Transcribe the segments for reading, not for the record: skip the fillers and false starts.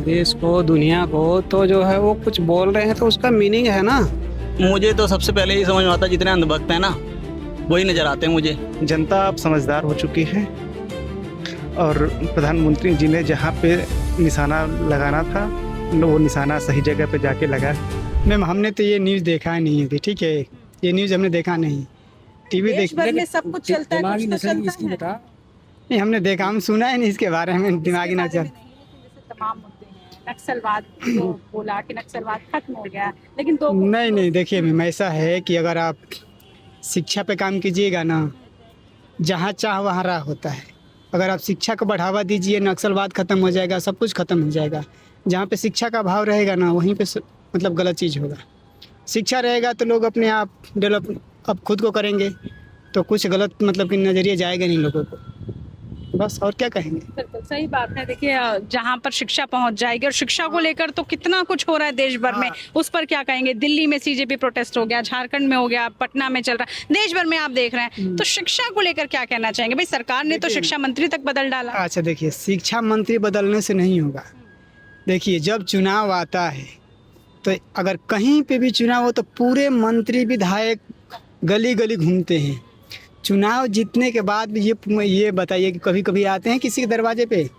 देश को, दुनिया को, तो जो है वो कुछ बोल रहे हैं तो उसका मीनिंग है ना। मुझे तो सबसे पहले ये समझ में आता है, जितने अंधभक्त हैं ना वही नजर आते हैं मुझे। जनता अब समझदार हो चुकी है और प्रधानमंत्री जी ने जहाँ पे निशाना लगाना था वो निशाना सही जगह पे जाके लगा। मैम हमने तो ये न्यूज़ देखा नहीं है, ठीक है, ये न्यूज़ हमने देखा नहीं। टीवी देश भर में सब कुछ चलता है, कुछ तो चलता है। नहीं, हमने देखा, हम सुना ही नहीं इसके बारे में, दिमागी ना इसके चल। बारे में नहीं, लेकिन जैसे तमाम मुद्दे हैं, नक्सलवाद तो बोला कि नक्सलवाद खत्म हो गया, लेकिन तो नहीं, देखिए मैम, ऐसा है कि अगर आप शिक्षा पे काम कीजिएगा ना, जहाँ चाह वहाँ राह होता है। अगर आप शिक्षा को बढ़ावा दीजिए, नक्सलवाद खत्म हो जाएगा, सब कुछ खत्म हो जाएगा। जहाँ पे शिक्षा का अभाव रहेगा ना, वहीं पे मतलब गलत चीज़ होगा। शिक्षा रहेगा तो लोग अपने आप डेवलप अब खुद को करेंगे, तो कुछ गलत मतलब कि नज़रिए जाएगा नहीं लोगों को, बस। और क्या कहेंगे। बिल्कुल सही बात है। देखिए जहाँ पर शिक्षा पहुंच जाएगी, और शिक्षा को लेकर तो कितना कुछ हो रहा है देश भर में, उस पर क्या कहेंगे। दिल्ली में सीजेपी प्रोटेस्ट हो गया, झारखंड में हो गया, पटना में चल रहा है, देश भर में आप देख रहे हैं, तो शिक्षा को लेकर क्या कहना चाहेंगे। भाई सरकार ने तो शिक्षा मंत्री तक बदल डाला। अच्छा देखिए, शिक्षा मंत्री बदलने से नहीं होगा। देखिए जब चुनाव आता है तो अगर कहीं पे भी चुनाव हो तो पूरे मंत्री विधायक गली गली घूमते हैं। चुनाव जीतने के बाद भी ये बताइए कि कभी कभी आते हैं किसी के दरवाजे पे?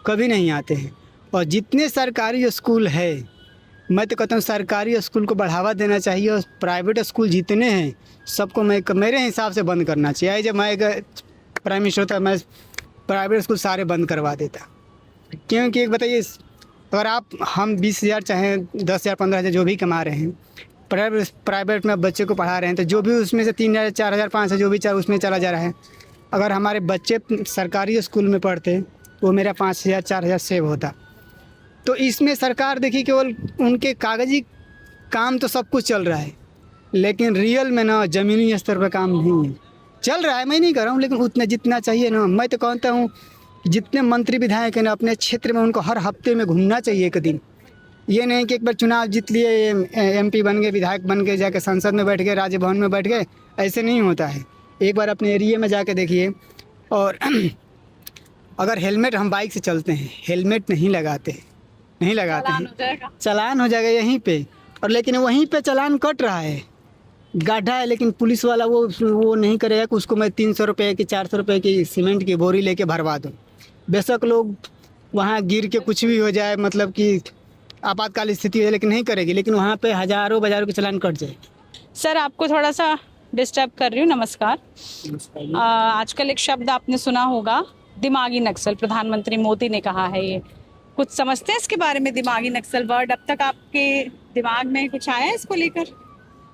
कभी नहीं आते हैं। और जितने सरकारी स्कूल है, मैं तो कहता हूँ सरकारी स्कूल को बढ़ावा देना चाहिए, और प्राइवेट स्कूल जितने हैं सबको मेरे हिसाब से बंद करना चाहिए। जब मैं एक प्राइम मिनिस्टर होता मैं प्राइवेट स्कूल सारे बंद करवा देता। क्योंकि एक बताइए, अगर हम 20,000 चाहे 10,000 15,000 जो भी कमा रहे हैं, प्राइवेट में बच्चे को पढ़ा रहे हैं, तो जो भी उसमें से 3,000 4,000 5,000 जो भी चाहे उसमें चला जा रहा है। अगर हमारे बच्चे सरकारी स्कूल में पढ़ते तो मेरा 5,000 4,000 सेव होता। तो इसमें सरकार देखिए केवल उनके कागजी काम तो सब कुछ चल रहा है, लेकिन रियल में ना ज़मीनी स्तर पर काम नहीं है। चल रहा है, मैं नहीं कर रहा हूँ, लेकिन उतना जितना चाहिए ना, मैं तो कहता हूँ जितने मंत्री विधायक हैं ना अपने क्षेत्र में, उनको हर हफ्ते में घूमना चाहिए एक दिन। ये नहीं कि एक बार चुनाव जीत लिए, एमपी बन गए, विधायक बन गए, जाके संसद में बैठ गए, राज्य भवन में बैठ गए, ऐसे नहीं होता है। एक बार अपने एरिया में जाके देखिए। और अगर हेलमेट, हम बाइक से चलते हैं, हेलमेट नहीं लगाते हैं, चालान हो जाएगा यहीं पे। और लेकिन वहीं पे चालान कट रहा है, गड्ढा है, लेकिन पुलिस वाला वो नहीं करेगा कि उसको मैं 300 रुपये की 400 रुपये की सीमेंट की बोरी लेके भरवा दूँ। बेशक लोग वहाँ गिर के कुछ भी हो जाए, मतलब कि आपातकालीन स्थिति है, लेकिन नहीं करेगी, लेकिन वहाँ पे हजारों के चालान कट जाए। सर आपको थोड़ा सा डिस्टर्ब कर रही हूँ, नमस्कार। आजकल एक शब्द आपने सुना होगा, दिमागी नक्सल। प्रधानमंत्री मोदी ने कहा है, ये कुछ समझते हैं इसके बारे में? दिमागी नक्सल वर्ड अब तक आपके दिमाग में कुछ आया है इसको लेकर?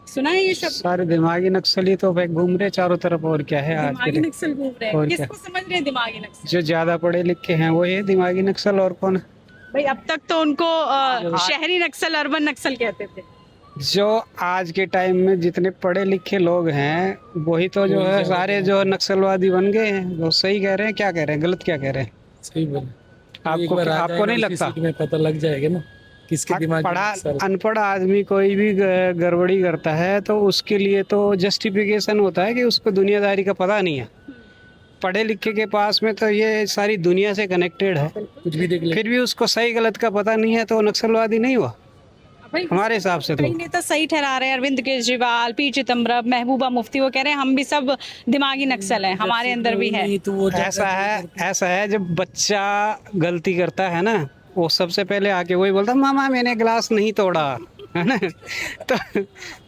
सुना है ये शब्द? सारे दिमागी नक्सली तो घूम रहे चारों तरफ, और क्या है आज दिमागी के नक्सल घूम रहे हैं, और क्या? किसको समझ रहे हैं दिमागी नक्सल? जो ज्यादा पढ़े लिखे हैं वो ये दिमागी नक्सल, और कौन? भाई अब तक तो उनको शहरी नक्सल, अर्बन नक्सल कहते थे। जो आज के टाइम में जितने पढ़े लिखे लोग हैं वही तो जो है सारे जो नक्सलवादी बन गए हैं। वो सही कह रहे हैं, क्या कह रहे हैं, गलत क्या कह रहे हैं? सही बोले। आपको नहीं लगता? में पता लग जाएगा ना किसके दिमाग में अनपढ़ आदमी कोई भी गड़बड़ी करता है तो उसके लिए तो जस्टिफिकेशन होता है कि उसको दुनियादारी का पता नहीं है। पढ़े लिखे के पास में तो ये सारी दुनिया से कनेक्टेड है, कुछ भी देख ले, फिर भी उसको सही गलत का पता नहीं है, तो नक्सलवादी नहीं हुआ हमारे हिसाब से। कई नेता सही ठहरा रहे हैं, अरविंद केजरीवाल, पी चिदम्बरम, महबूबा मुफ्ती, वो कह रहे हैं हम भी सब दिमागी नक्सल हैं, हमारे अंदर भी है। तो वो ऐसा है जब बच्चा गलती करता है ना, वो सबसे पहले आके वही बोलता मामा मैंने ग्लास नहीं तोड़ा, है ना।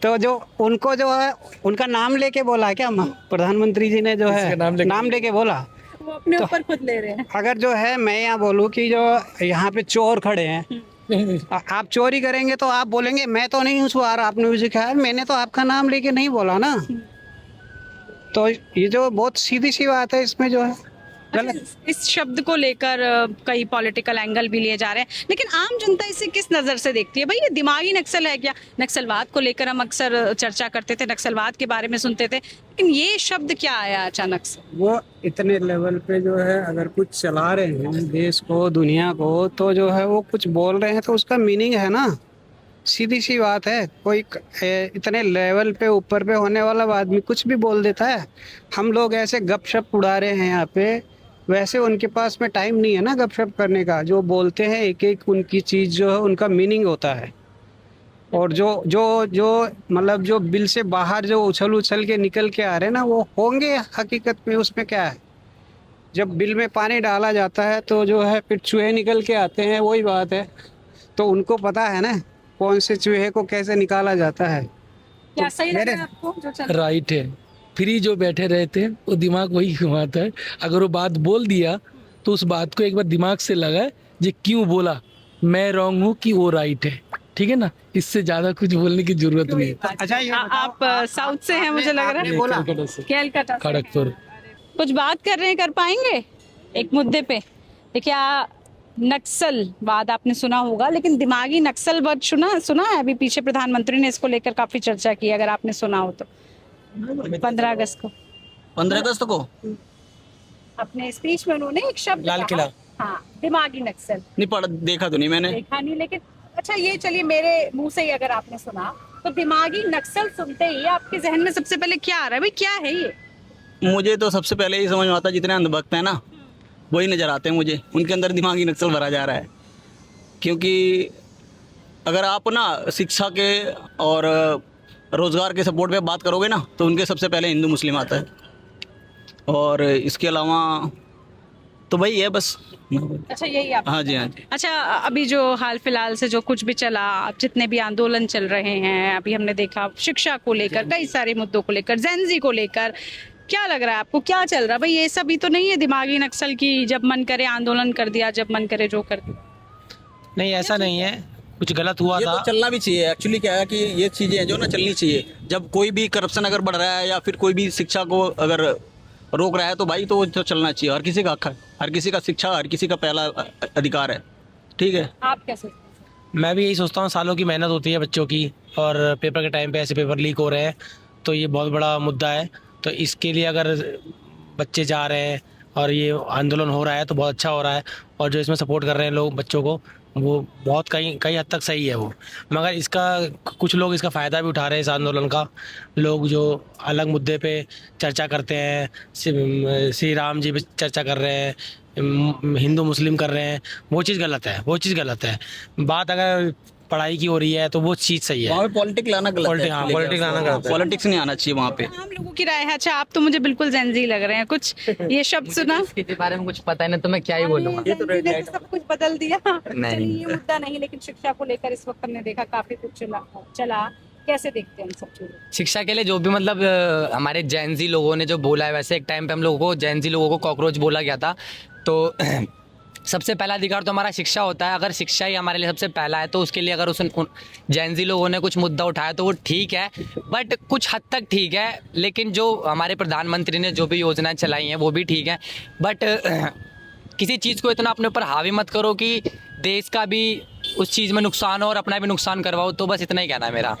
तो जो उनको जो है उनका नाम लेके बोला है क्या प्रधानमंत्री जी ने, जो है नाम लेके बोला, वो अपने ऊपर खुद ले रहे हैं। अगर जो है मैं यहाँ बोलूँ कि जो यहाँ पे चोर खड़े हैं, आप चोरी करेंगे तो आप बोलेंगे मैं तो नहीं हूँ, आपने मुझे कहा, मैंने तो आपका नाम लेके नहीं बोला ना। तो ये जो बहुत सीधी सी बात है, इसमें जो है इस शब्द को लेकर कई पॉलिटिकल एंगल भी लिए जा रहे हैं, लेकिन आम जनता इसे किस नज़र से देखती है? भाई ये दिमागी नक्सल है क्या? नक्सलवाद को लेकर हम अक्सर चर्चा करते थे, नक्सलवाद के बारे में सुनते थे, लेकिन ये शब्द क्या आया अचानक से? वो इतने लेवल पे जो है अगर कुछ चला रहे हैं देश को, दुनिया को, तो जो है वो कुछ बोल रहे हैं तो उसका मीनिंग है ना। सीधी सी बात है, कोई इतने लेवल पे ऊपर पे होने वाला आदमी कुछ भी बोल देता है। हम लोग ऐसे गपशप उड़ा रहे हैं यहाँ पे, वैसे उनके पास में टाइम नहीं है ना गपशप करने का। जो बोलते हैं एक एक उनकी चीज़ जो है उनका मीनिंग होता है। और जो जो जो मतलब जो बिल से बाहर जो उछल उछल के निकल के आ रहे हैं ना, वो होंगे हकीकत में। उसमें क्या है, जब बिल में पानी डाला जाता है तो जो है फिर चूहे निकल के आते हैं, वही बात है। तो उनको पता है ना कौन से चूहे को कैसे निकाला जाता है। क्या सही लग रहा है आपको जो चल रहा है? राइट है। फ्री जो बैठे रहते हैं वो दिमाग वही घुमाता है। अगर वो बात बोल दिया तो उस बात को एक बार दिमाग से लगाए, ये क्यों बोला, मैं रॉन्ग हूँ कि वो राइट है, ठीक है ना। इससे ज्यादा कुछ बोलने की जरूरत नहीं है। अच्छा ये आप साउथ से हैं मुझे लग रहा है। कलकत्ता से, कैलकाटा से। खड़गपुर। कुछ बात कर रहे हैं, कर पाएंगे एक मुद्दे पे? देखिए नक्सलवाद आपने सुना होगा, लेकिन दिमागी नक्सलवाद सुना है? अभी पीछे प्रधानमंत्री ने इसको लेकर काफी चर्चा की, अगर आपने सुना हो तो। 15 अगस्त को 15 अगस्त को अपने स्पीच में उन्होंने एक शब्द लाल कहा। किला। हाँ, दिमागी नक्सल। नहीं पढ़ा, देखा तो नहीं मैंने। देखा नहीं, लेकिन अच्छा ये चलिए मेरे मुंह से ही अगर आपने सुना तो दिमागी नक्सल सुनते ही आपके जहन में सबसे पहले क्या आ रहा है? भाई क्या है ये? मुझे तो सबसे पहले ही समझ में आता है, जितने अंधभक्त हैं ना वही नज़र आते हैं मुझे। उनके अंदर दिमागी नक्सल भरा जा रहा है। क्योंकि अगर आप ना शिक्षा के और रोज़गार के सपोर्ट पे बात करोगे ना तो उनके सबसे पहले हिंदू मुस्लिम आता है। और इसके अलावा तो वही है बस। अच्छा यही आप। हाँ जी, हाँ जी। अच्छा अभी जो हाल फिलहाल से जो कुछ भी चला, अब जितने भी आंदोलन चल रहे हैं, अभी हमने देखा शिक्षा को लेकर, कई सारे मुद्दों को लेकर, जेनजी को लेकर, क्या लग रहा है आपको क्या चल रहा है? भाई ये सब ही तो नहीं है दिमागी नक्सल की जब मन करे आंदोलन कर दिया, जब मन करे जो कर दिया? नहीं ऐसा नहीं है, कुछ गलत हुआ ये था। तो चलना भी चाहिए। एक्चुअली क्या है कि ये चीज़ें हैं जो ना चलनी चाहिए। जब कोई भी करप्शन अगर बढ़ रहा है या फिर कोई भी शिक्षा को अगर रोक रहा है तो भाई तो चलना चाहिए। हर किसी का हक है, हर किसी का शिक्षा, हर किसी का पहला अधिकार है। ठीक है। आप क्या सोचते हैं? मैं भी यही सोचता हूँ, सालों की मेहनत होती है बच्चों की, और पेपर के टाइम पे ऐसे पेपर लीक हो रहे हैं तो ये बहुत बड़ा मुद्दा है। तो इसके लिए अगर बच्चे जा रहे हैं और ये आंदोलन हो रहा है तो बहुत अच्छा हो रहा है। और जो इसमें सपोर्ट कर रहे हैं लोग बच्चों को, वो बहुत कई कई हद तक सही है वो। मगर इसका कुछ लोग इसका फ़ायदा भी उठा रहे हैं इस आंदोलन का। लोग जो अलग मुद्दे पे चर्चा करते हैं, श्री राम जी पे चर्चा कर रहे हैं, हिंदू मुस्लिम कर रहे हैं, वो चीज़ गलत है, वो चीज़ गलत है। बात अगर पढ़ाई की हो रही है तो वो चीज़ सही है। वहाँ पे पॉलिटिक्स लाना गलत है। हाँ, पॉलिटिक्स लाना गलत है। पॉलिटिक्स नहीं आना चाहिए वहाँ पे। आम लोगों की राय है। अच्छा आप तो मुझे बिल्कुल जेनजी लग रहे हैं, कुछ ये शब्द सुना? इसके बारे में कुछ पता नहीं तो मैं क्या ही बोलूंगा। ये तो सब कुछ बदल दिया। नहीं। चलिए ये मुद्दा नहीं, लेकिन शिक्षा को लेकर इस वक्त हमने देखा काफी कुछ चला। कैसे देखते हैं इन सब चीजों? शिक्षा के लिए जो भी मतलब हमारे जैनजी लोगों ने जो बोला है, वैसे एक टाइम पे हम लोगों को जैनजी लोगों को कॉकरोच बोला गया था। तो सबसे पहला अधिकार तो हमारा शिक्षा होता है। अगर शिक्षा ही हमारे लिए सबसे पहला है तो उसके लिए अगर उस जैनजी लोगों ने कुछ मुद्दा उठाया तो वो ठीक है, बट कुछ हद तक ठीक है। लेकिन जो हमारे प्रधानमंत्री ने जो भी योजनाएं चलाई हैं वो भी ठीक है, बट किसी चीज़ को इतना अपने ऊपर हावी मत करो कि देश का भी उस चीज़ में नुकसान हो और अपना भी नुकसान करवाओ। तो बस इतना ही कहना है मेरा।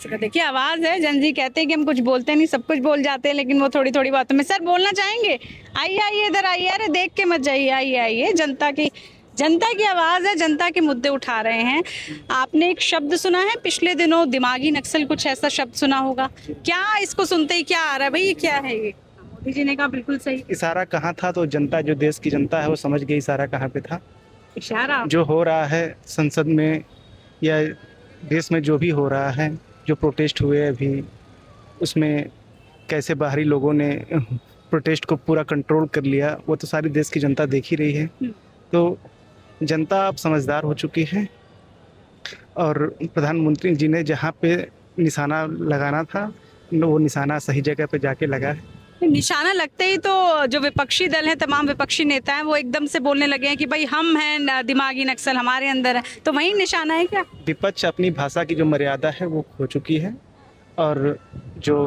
देखिए आवाज है, जनजी कहते हैं कि हम कुछ बोलते नहीं, सब कुछ बोल जाते हैं, लेकिन वो थोड़ी थोड़ी बातों में। सर बोलना चाहेंगे? आइए आइए इधर आइए, अरे देख के मत जाइए, आइए आइए। जनता की आवाज है, जनता के मुद्दे उठा रहे हैं। आपने एक शब्द सुना है पिछले दिनों, दिमागी नक्सल, कुछ ऐसा शब्द सुना होगा क्या? इसको सुनते ही क्या आ रहा है भाई, ये क्या है? ये मोदी जी ने कहा बिल्कुल सही। इशारा कहाँ था तो जनता, जो देश की जनता है वो समझ गई इशारा कहाँ पे था। इशारा जो हो रहा है संसद में या देश में, जो भी हो रहा है, जो प्रोटेस्ट हुए अभी, उसमें कैसे बाहरी लोगों ने प्रोटेस्ट को पूरा कंट्रोल कर लिया, वो तो सारी देश की जनता देख ही रही है। तो जनता अब समझदार हो चुकी है और प्रधानमंत्री जी ने जहाँ पे निशाना लगाना था वो निशाना सही जगह पे जाके लगा है। निशाना लगते ही तो जो विपक्षी दल है, तमाम विपक्षी नेता हैं, वो एकदम से बोलने लगे हैं कि भाई हम हैं दिमागी नक्सल, हमारे अंदर है। तो वही निशाना है क्या? विपक्ष अपनी भाषा की जो मर्यादा है वो खो चुकी है और जो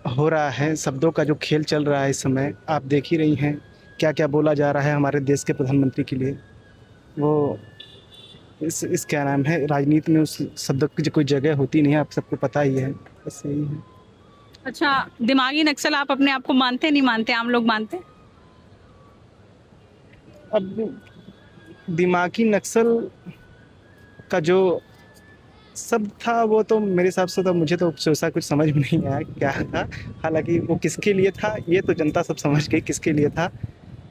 हो रहा है, शब्दों का जो खेल चल रहा है इस समय, आप देख ही रही हैं क्या क्या बोला जा रहा है हमारे देश के प्रधानमंत्री के लिए। वो इस क्या नाम है, राजनीति में उस शब्द की कोई जगह होती नहीं है, आप सबको पता ही है। बस यही है। अच्छा दिमागी नक्सल आप अपने आप को मानते नहीं मानते? आम लोग मानते? अब दिमागी नक्सल का जो सब था वो तो मेरे हिसाब से तो मुझे तो वैसा कुछ समझ में नहीं आया क्या था। हालांकि वो किसके लिए था ये तो जनता सब समझ गई किसके लिए था।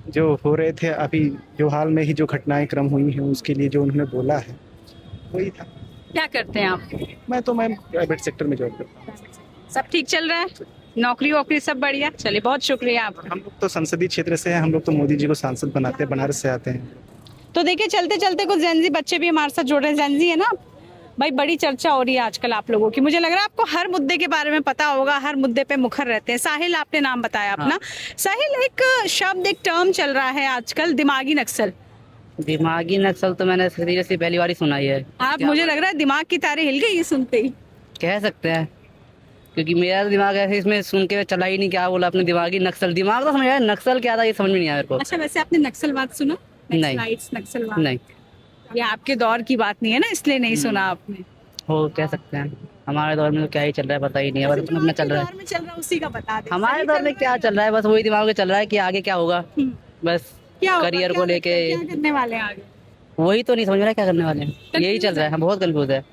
जो हो रहे थे अभी जो हाल में ही जो घटनाएं क्रम हुई हैं उसके लिए जो उन्होंने बोला है वही था। क्या करते हैं आप? मैं तो मैम प्राइवेट सेक्टर में जॉब करता हूँ। सब ठीक चल रहा है? नौकरी वोकरी सब बढ़िया? चलिए बहुत शुक्रिया आपका। हम लोग तो संसदीय क्षेत्र से हैं, हम लोग तो मोदी जी को सांसद बनाते हैं, बनारस से आते हैं। तो देखिए चलते चलते कुछ जेनजी बच्चे भी हमारे साथ जुड़ रहे हैं। जेनजी है ना भाई, बड़ी चर्चा हो रही है आजकल आप लोगों की। मुझे लग रहा है आपको हर मुद्दे के बारे में पता होगा, हर मुद्दे पे मुखर रहते हैं। साहिल आपने नाम बताया अपना। साहिल, एक शब्द एक टर्म चल रहा है आजकल, दिमागी नक्सल। दिमागी नक्सल तो मैंने सीरियसली पहली बार ही सुना ही है। आप, मुझे लग रहा है दिमाग की तारें हिल गई ये सुनते ही। कह सकते हैं, क्योंकि मेरा दिमाग ऐसे इसमें सुन के चला ही नहीं। क्या बोला आपने? दिमागी नक्सल, दिमाग तो समझ आया, नक्सल क्या था ये समझ में नहीं आया मेरे को। अच्छा, वैसे आपने नक्सलवाद सुना? नहीं। नक्सलाइट्स, नक्सलवाद? नहीं, ये आपके दौर की बात नहीं है ना, इसलिए नहीं सुना आपने। हो कह सकते हैं। हमारे दौर में तो क्या ही चल रहा है पता ही नहीं है, बस अपना चल रहा है। दौर में चल रहा है उसी का बता दे। हमारे दौर में क्या चल रहा है, बस वही दिमाग में चल रहा है कि आगे क्या होगा। बस क्या होगा? करियर क्या को लेके क्या करने वाले हैं आगे? वही तो नहीं समझ रहा क्या करने वाले हैं, यही चल रहा है। हम बहुत कंफ्यूज है,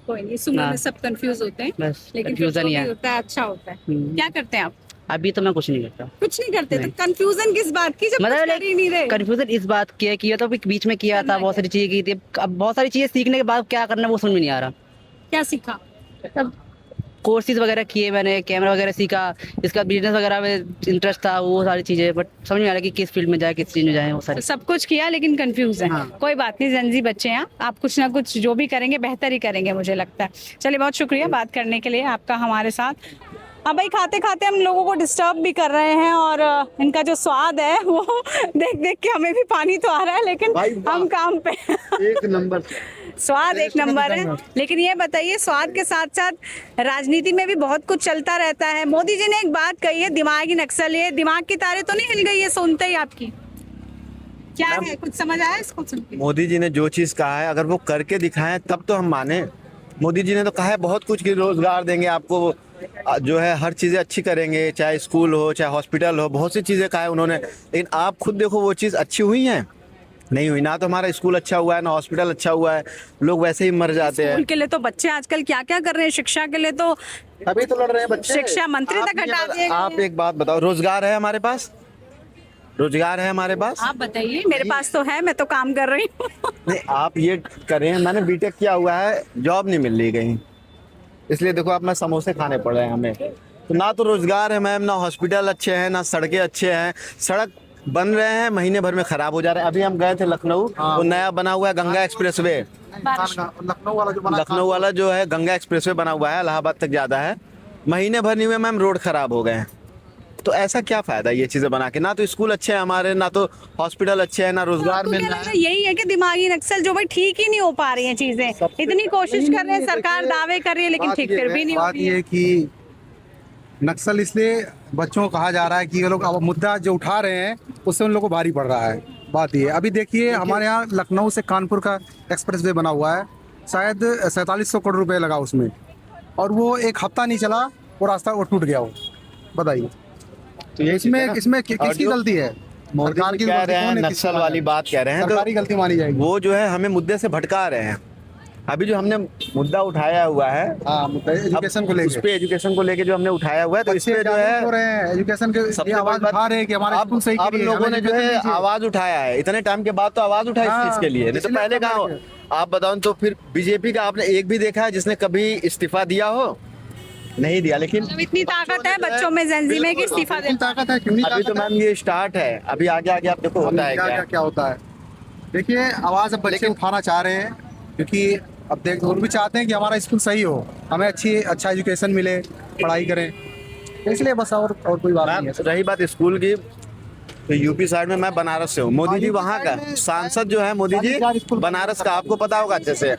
कोई नहीं, सुनने हाँ। में सब कंफ्यूज होते हैं, बस लेकिन कंफ्यूजन ही है। होता है, अच्छा होता है। हम्म। क्या करते हैं आप? अभी तो मैं कुछ नहीं करता। कुछ नहीं करते तो नहीं। कंफ्यूजन किस बात की, जब मतलब कुछ कर ही नहीं रहे? कंफ्यूजन इस बात की है कि ये तो बीच में किया था, बहुत सारी चीजें की थी। अब बहुत सारी चीजें सीखने के बाद क्या करना है वो समझ में नहीं आ रहा। क्या सीखा? तब कोर्सेज वगैरह किए मैंने, कैमरा वगैरह सीखा, इसका बिजनेस वगैरह में इंटरेस्ट था, वो सारी चीजें, बट समझ में आ रहा कि किस फील्ड में जाए, किस चीज में जाए, वो सारी। सब कुछ किया लेकिन कंफ्यूज है। हाँ। कोई बात नहीं, जेनजी बच्चे हैं आप, कुछ ना कुछ जो भी करेंगे बेहतर ही करेंगे मुझे लगता है। चलिए बहुत शुक्रिया बात करने के लिए आपका हमारे साथ। अब भाई खाते खाते हम लोगों को डिस्टर्ब भी कर रहे हैं, और इनका जो स्वाद है वो देख देख के हमें भी पानी तो आ रहा है, लेकिन हम काम पे एक नंबर स्वाद एक नंबर है। लेकिन ये बताइए, स्वाद के साथ साथ राजनीति में भी बहुत कुछ चलता रहता है। मोदी जी ने एक बात कही है, दिमागी नक्सल। ये दिमाग की तारें तो नहीं हिल गई है सुनते ही आपकी? क्या है, कुछ समझ आया इसको सुन के? मोदी जी ने जो चीज कहा है अगर वो करके दिखाएं तब तो हम माने। मोदी जी ने तो कहा है बहुत कुछ कि रोजगार देंगे आपको, जो है हर चीजें अच्छी करेंगे, चाहे स्कूल हो चाहे हॉस्पिटल हो, बहुत सी चीजें कहा है उन्होंने। लेकिन आप खुद देखो वो चीज अच्छी हुई हैं? नहीं हुई। ना तो हमारा स्कूल अच्छा हुआ है, ना हॉस्पिटल अच्छा हुआ है, लोग वैसे ही मर जाते हैं। स्कूल के लिए तो बच्चे आजकल क्या क्या कर रहे हैं, शिक्षा के लिए तो अभी तो लड़ रहे हैं बच्चे। शिक्षा मंत्री तक आप ये हटा दिए गए आप हैं। एक बात बताओ, रोजगार है हमारे पास? रोजगार है हमारे पास? आप बताइए। मेरे पास तो है, मैं तो काम कर रही हूँ। नहीं, आप ये करें, मैंने बीटेक किया हुआ है, जॉब नहीं मिल रही कहीं, इसलिए देखो आप मैं समोसे खाने पड़ रहे हैं हमें। तो ना तो रोजगार है मैम, ना हॉस्पिटल अच्छे हैं, ना सड़कें अच्छे हैं। सड़क बन रहे हैं, महीने भर में खराब हो जा रहे हैं। अभी हम गए थे लखनऊ, वो नया बना हुआ है गंगा एक्सप्रेसवे। लखनऊ वाला जो है गंगा एक्सप्रेसवे बना हुआ है, इलाहाबाद तक जाता है, महीने भर नहीं हुए मैम, रोड खराब हो गए हैं। तो ऐसा क्या फायदा ये चीजें बना के? ना तो स्कूल अच्छे हैं हमारे, ना तो हॉस्पिटल अच्छे हैं, ना रोजगार आपको मिल क्या रहा लग है। रहा है यही है कि दिमागी नक्सल जो भाई ठीक ही नहीं हो पा रही हैं चीजें? इतनी कोशिश कर रहे हैं, सरकार दावे कर रही है, लेकिन ठीक फिर भी नहीं हो बात रही ये है। है कि नक्सल इसलिए बच्चों को कहा जा रहा है कि ये लोग अब मुद्दा जो उठा रहे हैं उससे उन लोगों को भारी पड़ रहा है। बात ये अभी देखिए, हमारे यहाँ लखनऊ से कानपुर का एक्सप्रेस वे बना हुआ है, शायद 4700 करोड़ रुपए लगा उसमें, और वो एक हफ्ता नहीं चला, वो रास्ता वो टूट गया। वो बताइए, तो ये इसमें किसकी गलती है? मोदी सरकार जी की कह गलती रहे कौन हैं, है? नक्सल किसकी वाली बात कह रहे हैं, सरकारी तो गलती मानी जाएगी। वो जो है हमें मुद्दे से भटका रहे हैं। अभी जो हमने मुद्दा उठाया हुआ है, हाँ, एजुकेशन को उस लेकर पे एजुकेशन को लेके जो हमने उठाया हुआ है, तो इस पे जो है एजुकेशन के सबसे लिए आवाज बड़ी बात- उठा रहे हैं कि हमारा अब स्कूल सही अब करिए, लोगों हमें ने जो है education दीजिए। आवाज उठाया है, इतने टाइम के बाद तो आवाज उठाई इस हाँ, चीज के लिए, नहीं तो इसलिए पहले तो कहाँ मैं- आप बताओ। तो फिर बीजेपी का आपने एक भी देखा है जिसने कभी इस्तीफा दिया हो? नहीं दिया। लेकिन मतलब इतनी ताकत है बच्चों में, जेनजी में, कि इस्तीफा दे। कितनी ताकत है, कितनी अभी तो ताकत है? मैम ये स्टार्ट है, अभी आगे आगे आप देखो होता है क्या। क्या होता है। देखिए, आवाज अब बच्चे उठाना चाह रहे हैं, क्योंकि अब देख वो भी चाहते हैं कि हमारा स्कूल सही हो, हमें अच्छा एजुकेशन मिले, पढ़ाई करें, इसलिए बस और कोई बात नहीं मैम है। रही बात स्कूल की, तो यूपी साइड में मैं बनारस से हूँ, मोदी जी वहाँ का सांसद जो है, मोदी जी बनारस का, आपको पता होगा अच्छे से।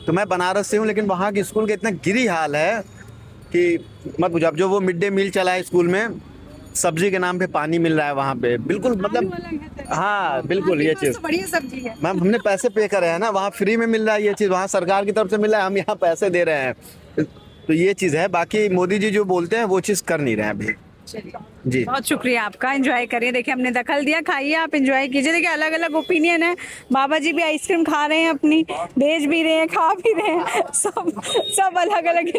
तो मैं बनारस से हूँ, लेकिन वहाँ के स्कूल का इतना गिरी हाल है कि मत पूछो। अब जो वो मिड डे मील चला है स्कूल में, सब्जी के नाम पे पानी मिल रहा है वहाँ पे, बिल्कुल मतलब हाँ बिल्कुल ये चीज़। बढ़िया सब्जी है। मैम हमने पैसे पे करे हैं ना, वहाँ फ्री में मिल रहा है ये चीज़, वहाँ सरकार की तरफ से मिल रहा है, हम यहाँ पैसे दे रहे हैं। तो ये चीज़ है, बाकी मोदी जी जो बोलते हैं वो चीज़ कर नहीं रहे हैं अभी। चलिए जी बहुत शुक्रिया आपका, एंजॉय करिए। देखिए हमने दखल दिया, खाइए आप, एंजॉय कीजिए। देखिए अलग अलग ओपिनियन है, बाबा जी भी आइसक्रीम खा रहे हैं अपनी, बेच भी रहे हैं, खा भी रहे हैं, सब अलग अलग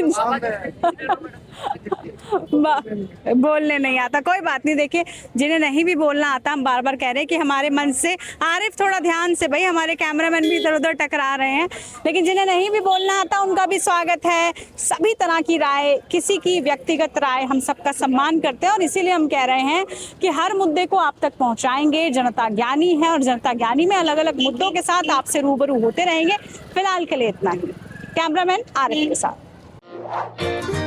बोलने नहीं आता, कोई बात नहीं। देखिए जिन्हें नहीं भी बोलना आता, हम बार बार कह रहे हैं कि हमारे मन से, आरिफ थोड़ा ध्यान से भाई, हमारे कैमरामैन भी इधर उधर टकरा रहे हैं, लेकिन जिन्हें नहीं भी बोलना आता उनका भी स्वागत है। सभी तरह की राय, किसी की व्यक्तिगत राय, हम सबका सम्मान करते हैं और इसीलिए हम कह रहे हैं कि हर मुद्दे को आप तक पहुंचाएंगे। जनता ज्ञानी है और जनता ज्ञानी में अलग अलग मुद्दों के साथ आपसे रूबरू होते रहेंगे। फिलहाल के लिए इतना ही। कैमरामैन आरिफ के साथ।